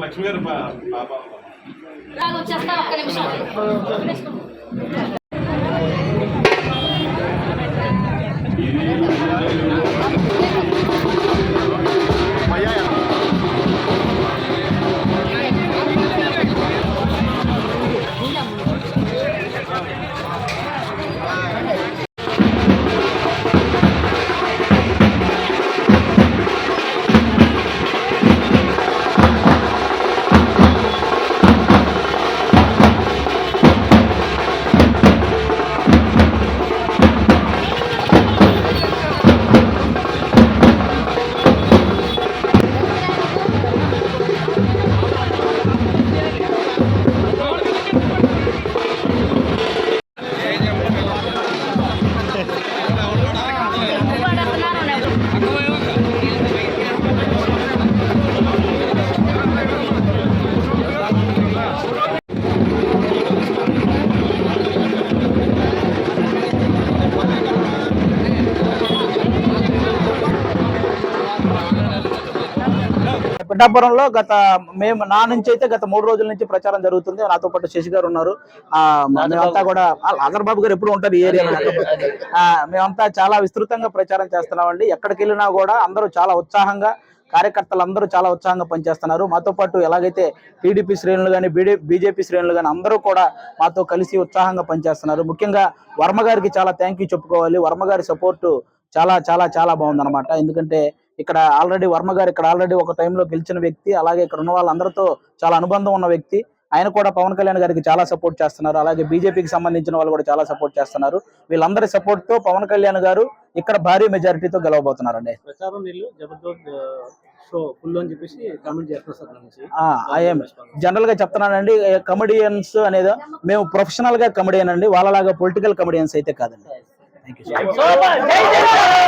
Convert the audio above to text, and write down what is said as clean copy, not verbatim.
లక్ష్మి గారు వచ్చేస్తా ఒక్క నిమిషం. పిఠాపురంలో నా నుంచి అయితే గత 3 రోజుల నుంచి ప్రచారం జరుగుతుంది. నాతో పాటు శశి గారు ఉన్నారు. మేమంతా కూడా ఆదర్ బాబు గారు ఎప్పుడు ఉంటారు ఈ ఏరియాలో. మేమంతా చాలా విస్తృతంగా ప్రచారం చేస్తున్నామండి. ఎక్కడికి వెళ్ళినా కూడా అందరూ చాలా ఉత్సాహంగా, కార్యకర్తలు అందరూ చాలా ఉత్సాహంగా పనిచేస్తున్నారు. మాతో పాటు ఎలాగైతే టీడీపీ శ్రేణులు కానీ బీజేపీ శ్రేణులు కానీ అందరూ కూడా మాతో కలిసి ఉత్సాహంగా పనిచేస్తున్నారు. ముఖ్యంగా వర్మ గారికి చాలా థ్యాంక్ యూ చెప్పుకోవాలి. వర్మ గారి సపోర్టు చాలా చాలా చాలా బాగుందన్నమాట. ఎందుకంటే ఇక్కడ ఆల్రెడీ వర్మ గారు ఆల్రెడీ ఒక టైంలో గెలిచిన వ్యక్తి. అలాగే ఇక్కడ ఉన్న వాళ్ళందరితో చాలా అనుబంధం ఉన్న వ్యక్తి. ఆయన కూడా పవన్ కళ్యాణ్ గారికి చాలా సపోర్ట్ చేస్తున్నారు. అలాగే బీజేపీకి సంబంధించిన వాళ్ళు కూడా చాలా సపోర్ట్ చేస్తున్నారు. వీళ్ళందరి సపోర్ట్ తో పవన్ కళ్యాణ్ గారు ఇక్కడ భారీ మెజారిటీతో గెలవబోతున్నారండి. జనరల్ గా చెప్తున్నానండి, కమెడియన్స్ అనేది మేము ప్రొఫెషనల్ గా కమెడియన్ అండి, వాళ్ళలాగా పొలిటికల్ కమెడియన్స్ అయితే కాదండి. Thank you.